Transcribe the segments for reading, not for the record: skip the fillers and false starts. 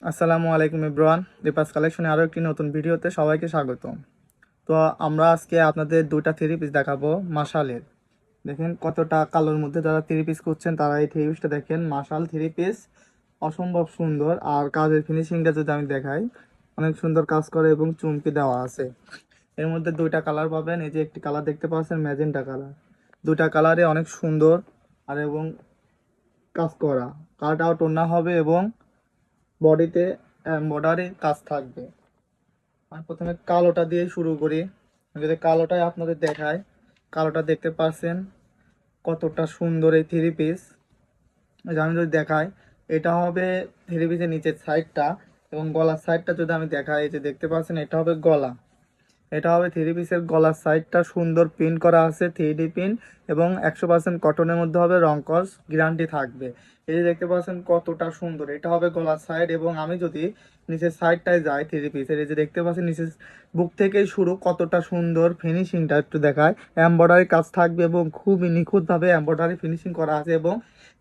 আসসালামু আলাইকুম এভরিওয়ান, রিপাস কালেকশনে আরও একটি নতুন ভিডিওতে সবাইকে স্বাগত। তো আমরা আজকে আপনাদের দুইটা থ্রি পিস দেখাবো মাশালের। দেখেন কতটা কালোর মধ্যে যারা থ্রি পিস করছেন তারা এই থ্রি পিসটা দেখেন, মাশাল থ্রি পিস অসম্ভব সুন্দর। আর কাজের ফিনিশিংটা যদি আমি দেখাই, অনেক সুন্দর কাজ করে এবং চুমকি দেওয়া আছে। এর মধ্যে দুইটা কালার পাবেন, এই যে একটি কালার দেখতে পাচ্ছেন ম্যাজেন্টা কালার। দুইটা কালারে অনেক সুন্দর আর এবং কাজ করা, কাট আউট ওড়না হবে এবং বডিতে এমব্রয়ডারি কাজ থাকবে। আর প্রথমে কালোটা দিয়ে শুরু করি। যদি কালোটাই আপনাদের দেখায়, কালোটা দেখতে পাচ্ছেন কতটা সুন্দর এই থ্রি পিস। আমি যদি দেখাই, এটা হবে থ্রি পিসের নিচের সাইডটা এবং গলার সাইডটা যদি আমি দেখাই, এই যে দেখতে পাচ্ছেন এটা হবে গলা। এটা হবে থ্রি পিসের গলার সাইডটা সুন্দর প্রিন্ট করা আছে, 3D প্রিন্ট এবং 100% কটনের মধ্যে হবে, রংকস গ্যারান্টি থাকবে। এই যে দেখতে পাচ্ছেন কতটা সুন্দর, এটা হবে গলার সাইড। এবং আমি যদি নিচের সাইডটায় যাই থ্রি পিসের, এই যে দেখতে পাচ্ছেন নিচের বুক থেকেই শুরু, কতটা সুন্দর ফিনিশিংটা একটু দেখায়। এমব্রয়ডারি কাজ থাকবে এবং খুবই নিখুঁতভাবে এমব্রয়ডারি ফিনিশিং করা আছে এবং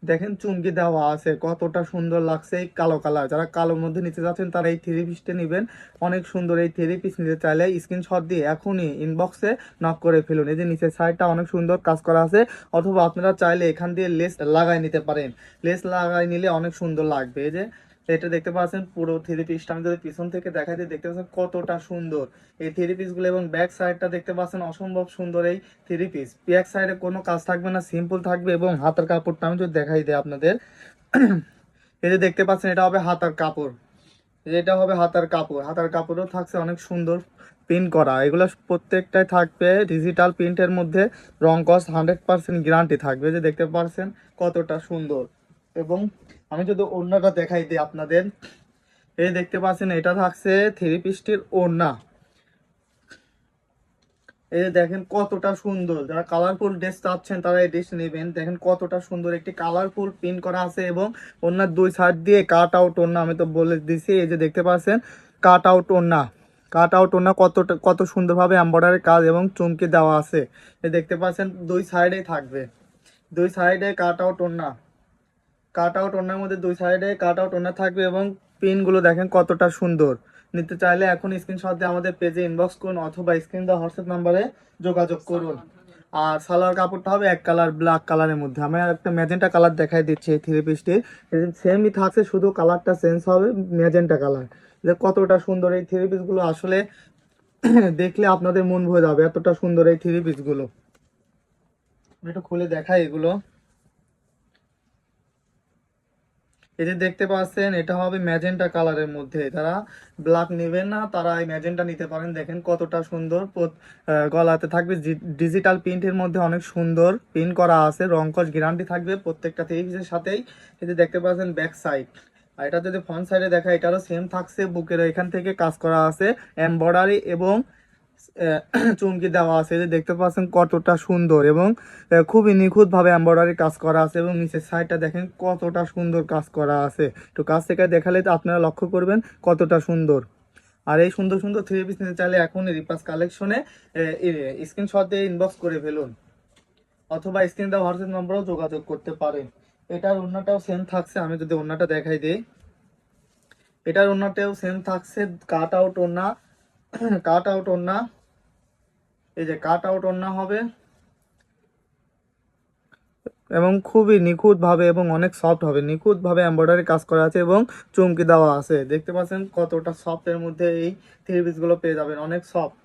দেখেন চুমকি দেওয়া আছে, কতটা সুন্দর লাগছে। এই কালো কালার, যারা কালোর মধ্যে নিতে যাচ্ছেন তারা এই থ্রি পিসটা নেবেন। অনেক সুন্দর এই থ্রি পিস নিতে চাইলে স্ক্রিনশট দিয়ে এখনই ইনবক্সে নক করে ফেলুন। এই যে নিচের সাইডটা অনেক সুন্দর কাজ করা আছে, অথবা আপনারা চাইলে এখান দিয়ে লেস লাগাই নিতে পারেন। লেস লাগাই নিলে অনেক সুন্দর লাগবে। এই যে এটা দেখতে পাচ্ছেন পুরো থ্রি পিসটা আমি যদি পিছন থেকে দেখাই দিয়ে, দেখতে পাচ্ছেন কতটা সুন্দর এই থ্রি পিসগুলো। এবং ব্যাক সাইডটা দেখতে পাচ্ছেন অসম্ভব সুন্দর এই থ্রি পিস। ব্যাক সাইডে কোনো কাজ থাকবে না, সিম্পল থাকবে। এবং হাতের কাপড়টা আমি যদি দেখাই দিই আপনাদের, এই যে দেখতে পাচ্ছেন এটা হবে হাতার কাপড়। এটা হবে হাতার কাপড়, হাতার কাপড়ও থাকছে অনেক সুন্দর প্রিন্ট করা। এগুলো প্রত্যেকটাই থাকবে ডিজিটাল প্রিন্টের মধ্যে, রং কস 100% গ্যারান্টি থাকবে। যে দেখতে পাচ্ছেন কতটা সুন্দর। এবং আমি যদি ওড়নাটা দেখাই দিই আপনাদের, এই দেখতে পাচ্ছেন এটা থাকছে থ্রি পিসটির ওড়না। এই যে দেখেন কতটা সুন্দর, যারা কালারফুল ড্রেস চাচ্ছেন তারা এই ড্রেস নেবেন। দেখেন কতটা সুন্দর একটি কালারফুল প্রিন্ট করা আছে এবং ওনার দুই সাইড দিয়ে কাট আউট ওড়না, আমি তো বলে দিছি। এই যে দেখতে পাচ্ছেন কাট আউট ওড়না, কাট আউট ওড়না কত সুন্দরভাবে এমব্রয়ডারি কাজ এবং চুমকি দেওয়া আছে। এই দেখতে পাচ্ছেন দুই সাইডেই থাকবে, দুই সাইডে কাট আউট ওড়না, কাট আউট ওড়নার মধ্যে দুই সাইডে কাট আউট ওড়না থাকবে এবং পিনগুলো দেখেন কতটা সুন্দর। নিতে চাইলে এখন স্ক্রিনশট দিয়ে আমাদের পেজে ইনবক্স করুন অথবা স্ক্রিন দেওয়া হোয়াটসঅ্যাপ নাম্বারে যোগাযোগ করুন। আর সালোয়ার কাপড়টা হবে এক কালার ব্ল্যাক কালারের মধ্যে। আমি আর একটা ম্যাজেন্টা কালার দেখাই দিচ্ছি এই থ্রি পিসটির। সেমই থাকছে, শুধু কালারটা চেঞ্জ হবে, ম্যাজেন্টা কালার। যে কতটা সুন্দর এই থ্রি পিসগুলো, আসলে দেখলে আপনাদের মন ভরে যাবে, এতটা সুন্দর এই থ্রি পিসগুলো। আমি একটু খুলে দেখাই এগুলো। এই যে দেখতে পাচ্ছেন এটা হবে ম্যাজেন্টা কালারের মধ্যে। যারা ব্ল্যাক নেবেন না তারা এই ম্যাজেন্টা নিতে পারেন। দেখেন কতটা সুন্দর, গলাতে থাকবে ডিজিটাল প্রিন্টের মধ্যে, অনেক সুন্দর প্রিন্ট করা আছে, রংকশ গ্যারান্টি থাকবে প্রত্যেকটা থ্রি পিসের সাথেই। এই যে দেখতে পাচ্ছেন ব্যাক সাইড। আর এটা যদি ফ্রন্ট সাইডে দেখা, এটারও সেম থাকছে, বুকের এখান থেকে কাজ করা আছে এমব্রয়ডারি এবং চুমকি দেওয়া আছে। যে দেখতে পাচ্ছেন কতটা সুন্দর এবং খুবই নিখুঁত ভাবে এমব্রয়ডারি কাজ করা আছে। এবং নিচের সাইডটা দেখেন কতটা সুন্দর কাজ করা আছে। তো কাছ থেকে দেখালে তো আপনারা লক্ষ্য করবেন কতটা সুন্দর। আর এই সুন্দর সুন্দর থ্রি পিস নিতে চাইলে এখন রিপাস কালেকশনে স্ক্রিনশট দিয়ে ইনবক্স করে ফেলুন অথবা স্ক্রিন দেওয়া হোয়াটসঅ্যাপ নম্বরেও যোগাযোগ করতে পারেন। এটার ওড়নাটাও সেম থাকছে, আমি যদি ওড়নাটা দেখাই দিই, এটার ওড়নাটাও সেম থাকছে, কাট আউট ওড়না, কাট আউট ওড়না। এই যে কাট আউট ওড়না হবে এবং খুবই নিখুঁত ভাবে এবং অনেক সফট হবে, নিখুঁত ভাবে এমব্রয়ডারি কাজ করা আছে এবং চুমকি দেওয়া আছে। দেখতে পাচ্ছেন কতটা সফট এর মধ্যে এই থ্রি পিস গুলো পেয়ে যাবেন, অনেক সফট।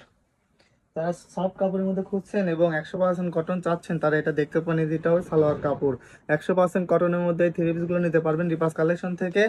তারা সফট কাপড়ের মধ্যে খুঁজছেন এবং 100% কটন চাচ্ছেন, তারা এটা দেখতে পারেন। এটা হবে সালোয়ার কাপড়, 100% কটনের মধ্যে এই থ্রি পিস গুলো নিতে পারবেন রিপাস কালেকশন থেকে।